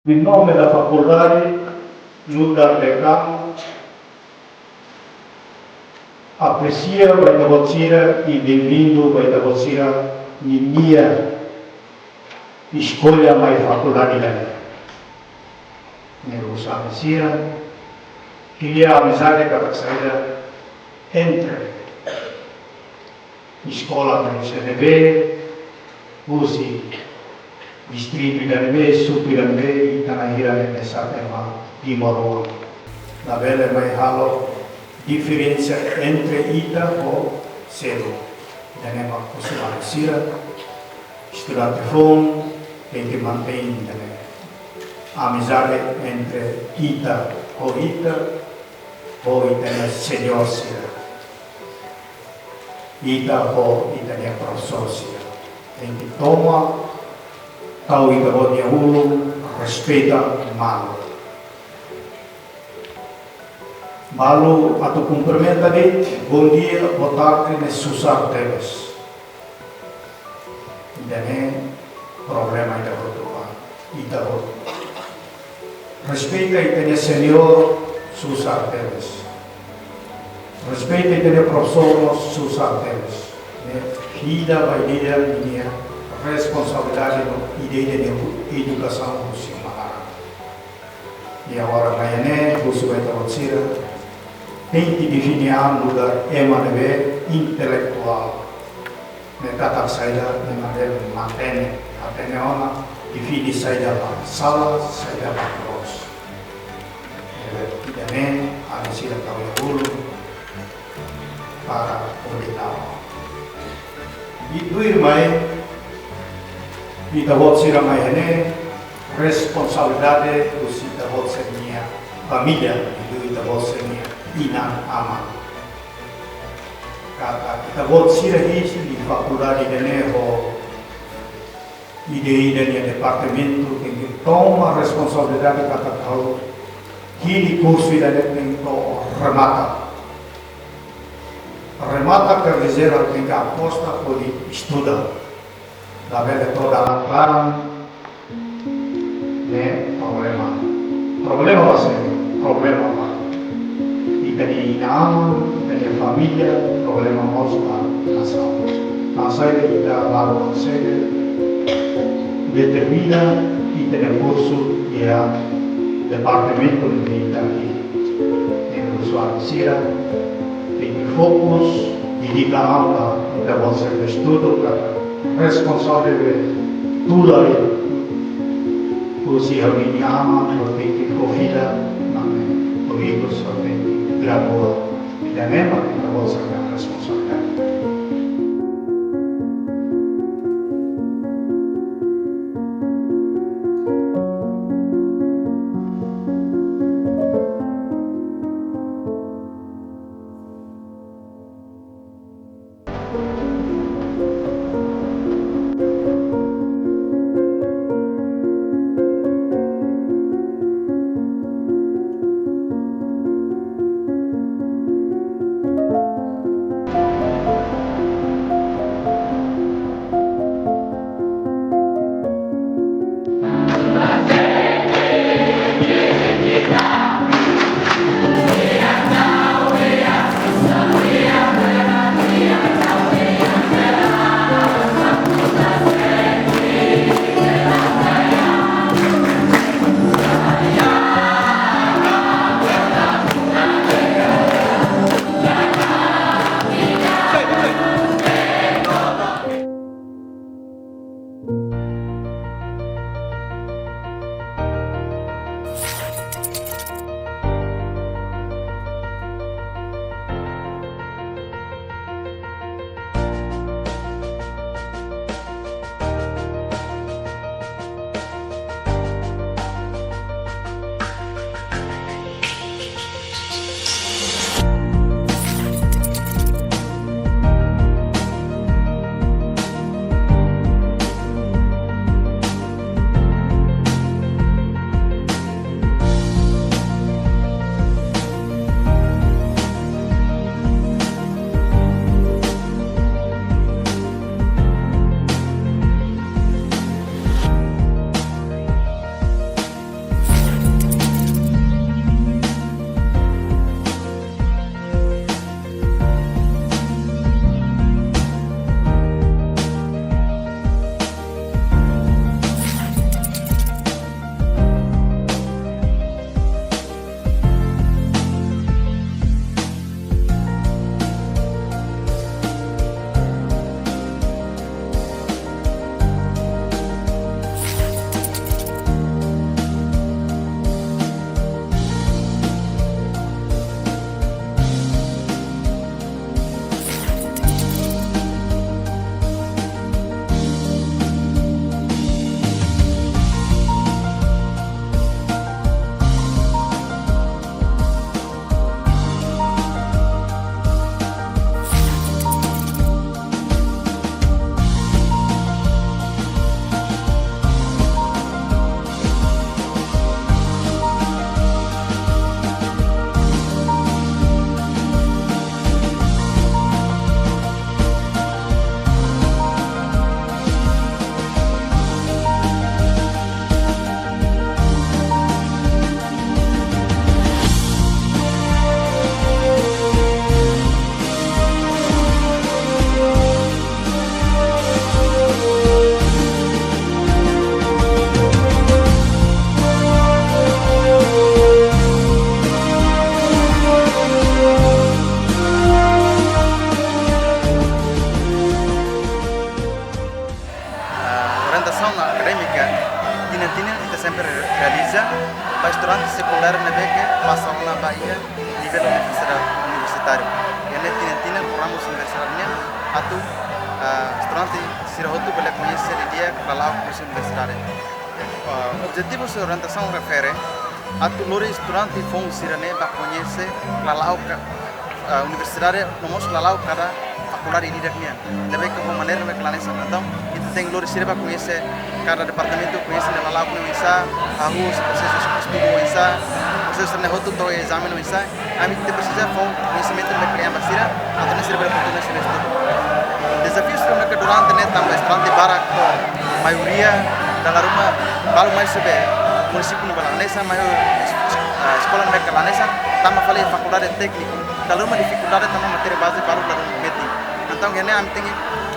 In nome da facoltade, Nuda Becam, aprecia Baita Botsira e bem-vindo Baita Botsira em minha escolha mais faculdade da eu aprecia, queria a amizade que a saída entre escola da CDB, use distrito da NB, Supi da NB e Tanahira nessa tema de Moroa. Na vela vai halo diferença entre Ita ou Cedo. Da nema kusuma sira, estudante fome, tem que manter a amizade entre Ita ou Ita senior sira. Ita ou Ita professor sira. Tem que tomar tahu Ita dia ulu, respeita malu. Malu atau cumprimenta de bom dia, boa tarde, ne susah teles. Ini problema Ita berdoa. Ita berdoa. Respeita Ita senior, susah teles. Respeita Ita professor, susah teles. Vida vai dia ini responsabilidade no ideia de educação funcional. E agora amanhã você vai trabalhar tem que definir um lugar emanebe intelectual. Mereka saída de maneira mantém até ona define saída para sala, saída para cross. Também a saída para o para publicar. Itu irmãe Ita buat sira mai responsabilidade do Ita buat minha família itu Ita buat minha ina ama. Kata Ita buat sira isi di faculdade de neho ide de departamento que toma responsabilidade kata tahu kini curso ida de remata quer dizer que aposta por estudar. Da vede toda la clara problema va a ser problema va y tenía ama tenía familia problema más la nación kita baru saja determina y tener curso ya departamento de vida en usuario sira tem fokus dedica aula da você estudo responsável tudo aí por se reunir ama por ter que corrida por isso só tem que graduar e também para você ter responsabilidade. secundário na beca passa na Bahia nível universitário. E na Tina com ramos universitário atu estudante sirhotu bela conhecer dia kalau curso universitário. Objetivo de orientação refere a tu lori estudante fom sirane ba conhecer kalau universidade nomos kalau cada faculdade ini daknya. Deve que uma maneira me claneça então itu tem lori sirba conhecer cada departamento conhecer kalau no isa harus processo estudo isa processo ne hotu to exame no isa a mim te precisa fom conhecimento me cliente basira atau ne sirba oportunidade de estudo. Desafios que durante ne também estudante para maioria dalam rumah baru mais sebe município no Balanesa maior escola no Balanesa também falei faculdade técnico dalam rumah dificuldade também matéria base baru dalam meti então gene am tingi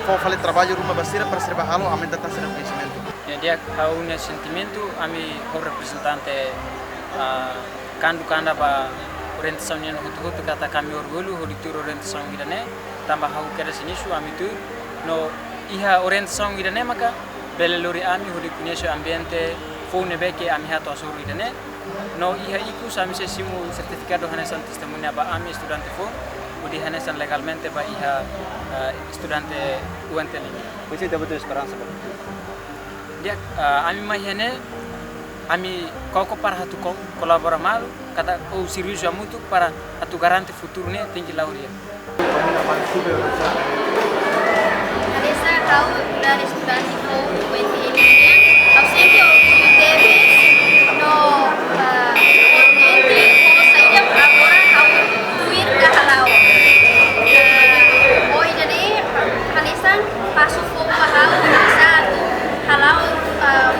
for falei trabalho rumah basira para ser bahalo am data ser conhecimento dia há um sentimento ami o representante kanda ba orientação nya hutu kata kami orgulho hoditur orientação idane tambah hau kera sinisu ami tu no iha orientação idane maka bele lori ami hodi conhece ambiente fone beke ami hato asuru idane no iha iku sami se simu certificado hanesan testemunha ba ami estudante fo hodi hanesan legalmente ba iha estudante UNT ini. Você deve ter esperança ba? Dia ami mahene ami koko para hatu colabora malu kata o serviço muito para hatu garante futuro ne tinggi lauria. Adesa kau dari estudante ko UNT ini ausente o deves no UNT como saída agora kau tuir kahalau oi jadi Adesa passo fogo bahau bisa halau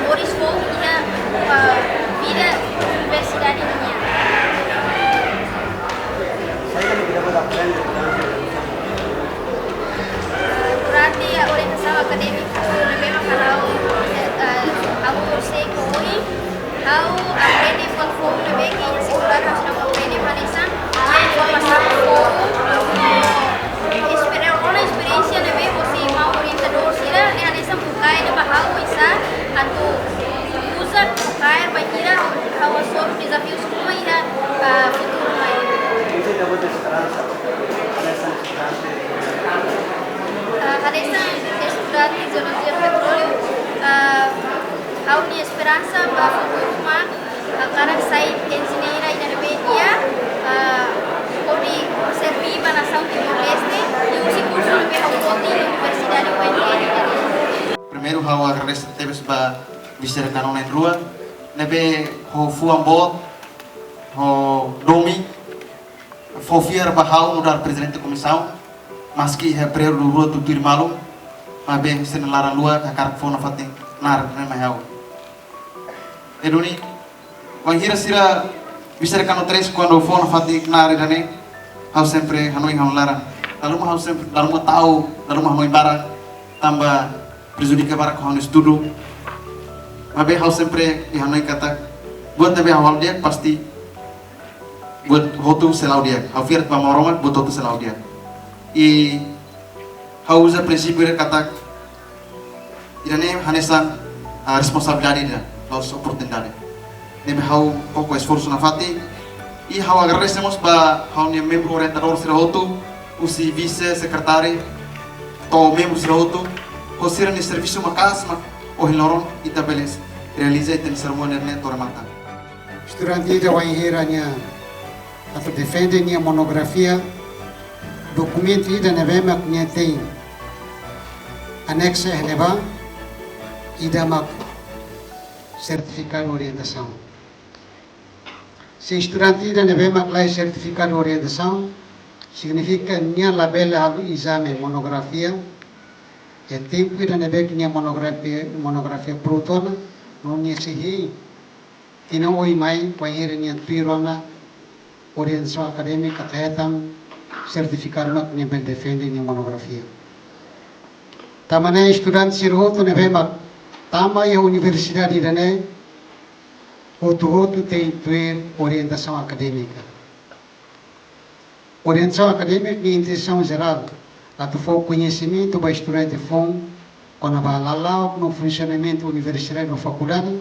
moris fogo dia vida universidade ini. Saya kan tidak dapat aprender. Durante a orientação acadêmica, memang kalau aku sei koi, aku aprende qual foi o bem que ia segurar a sua aprende manisan, jadi vou passar por experiência ne bem você mau orientador sira, ne anesa bukai ne bahau isa, atau usa bukai bahira, hawa sobre desafios como ira futuro mai. Você deve ter esperança. Adesa estudante de geologia do petróleo, a minha esperança para o futuro agora sai engenheira e energia, pode servir para a nação Timor-Leste e o curso de Universidade UNT. Primeiro eu agradeço a todos para visitar canal na rua, nebe ho fuambot ho domi fofiar bahau mudar presidente da comissão maski é primeiro rua do tir malum mas bem se na lara lua kakar fona fatin nar na mahau eduni wanghira sira bisa kanu tres quando fona fatin nar idane hau sempre hanoi hau lara lalu hau sempre lalu tahu lalu hanoi barang tambah prejudica para com estudo mas bem hau sempre hanoi kata buat nabe awal dia pasti buat hotu selau dia hau fiat ba moromat buat hotu selau dia e hau usa princípio de kata irane hanesan a responsabilidade dia laus oportunidade nebe hau pouco esforço na fati e hau agradecemos ba hau ne membro orientador sira hotu usi vice secretário to membro sira hotu o sira ne serviço makas o hiloron itabeles realiza iten cerimônia ne toramata estudante da wanhiranya atau defende nia monografia documento ida nevema que tem anexo neva ida mak certificado de orientação. Se estudante ida nevema que certificado de orientação significa nia labela exame monografia e tempo ida neve que nia monografia protona não nia sehi e não oi mai wanhira nia pirona orientação acadêmica tetam certificado na nível defende em monografia. Tamane estudante sirhoto ne vema tama e universidade dane hotu tem tuer orientação acadêmica. Orientação acadêmica de intenção geral, a tu for conhecimento para estudante fom quando vai lá no funcionamento universitário na faculdade,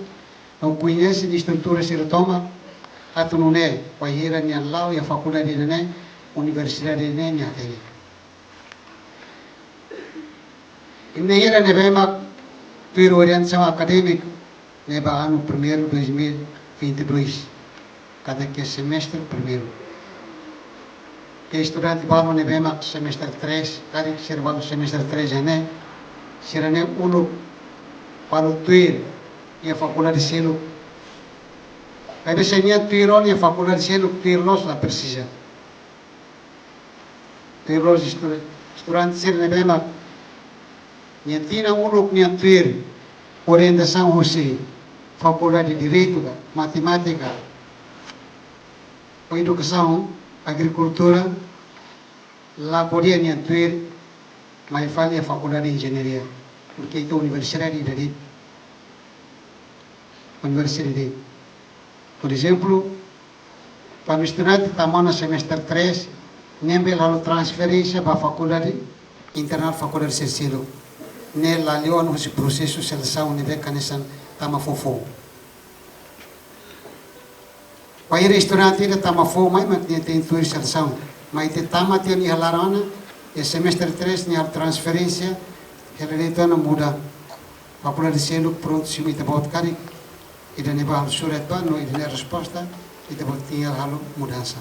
não conhece de estrutura se retoma, hatunune pahira ni lau ya fakultad ini universidad ini nyateli. Ini hira ne bemak tuir orientação acadêmico ne ba ano primeiro 2022 cada que semestre primeiro. Que estudante baru ne bemak semester 3 kali serbalu semester 3 ne sirane uno para tuir ya fakultad de selo. Kaya biasanya tuiron ya fakultad de selo tuirlos la precisa. Tuirlos estudante sir ne bemak Nyantina uluk niyan tuir orientação José, faculdade de Direito, Matemática, Educação, Agricultura, lá podia niyan tuir, mas falha a faculdade de Engenharia, porque itu Universidade de Direito. Universidade de Direito. Por exemplo, para o estudante estamos no semestre 3, nem lalu transferência para a faculdade internal faculdade de Cecílio. Nela leon o processo de seleção nebe kanesan tama fofo. Pai restaurante ida tama fofo mai mak dia tem tuir seleção, mai te tama dia ni halarana e semestre 3 ni transferência heredita na muda. Faculdade de selo pronto se mita bot kari ida ne ba surat ba no ida ne resposta ida bot tinggal halu mudança.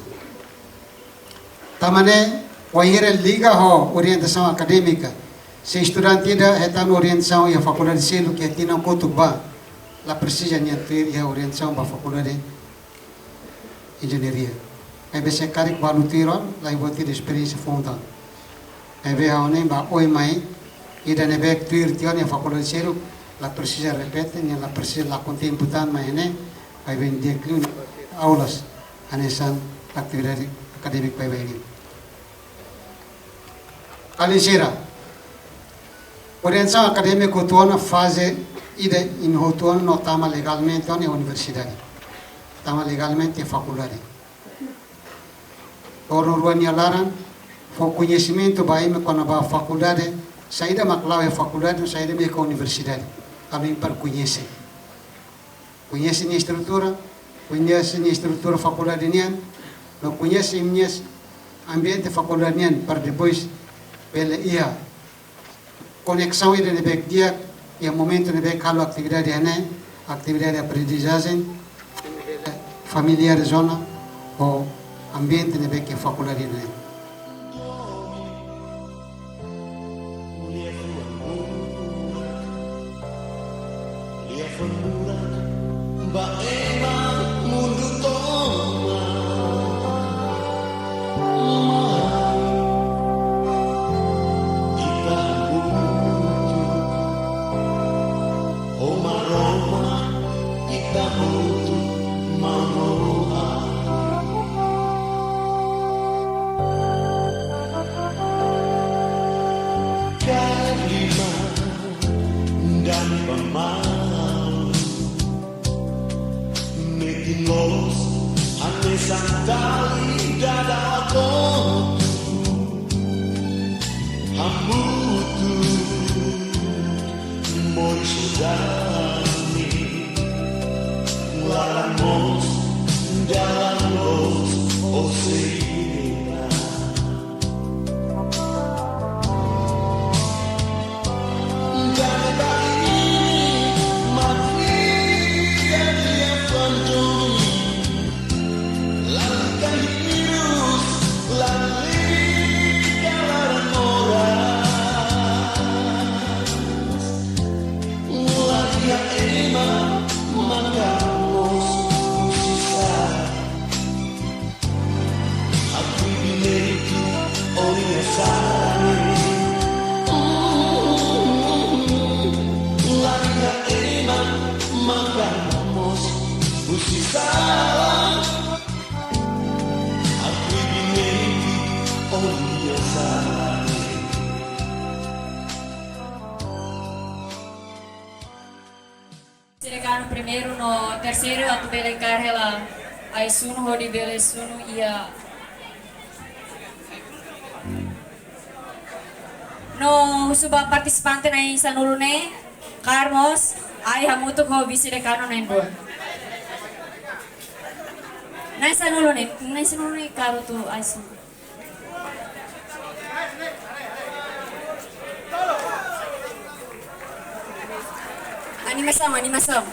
Tamane pai liga ho orientação acadêmica. Se estudante ainda está na orientação e a faculdade de selo que aqui não cotuba, lá precisa de ter a orientação para a faculdade de engenharia. Aí você cari que vai no tiron, lá eu vou ter experiência fundamental. Aí vê a onem ba oi mai, e da nebe que ter tiron a faculdade de selo, lá precisa repete, nem lá precisa lá contemporânea mais né, aí vem declínio aulas, a nessa atividade acadêmica vai vir. Alisera. Orientação acadêmica na fase ida in hotuana no tama legalmente na universidade. Tama legalmente a faculdade. Orang ruania laran, for conhecimento baim quando a faculdade, saída maclau a faculdade, saída meio com a universidade. Kami para conhecer. Conhece a estrutura faculdade nian, não conhece a ambiente faculdade nian para depois pela ia conexão ida nebe dia e momento nebe kalau atividade ane atividade aprendizagem familiar zona ou ambiente nebe que faculdade ane Ano primeiro no terceiro atu bele carrela ai sunu hodi bele sunu ia no suba participante na sanulune Carmos ai hamutu ko bisi de kano nendo Nasa nulo ni karo tu aisu. Animação.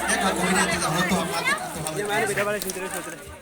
Ya kalau kemudian tidak hoto, mati atau Gimana beda balik interest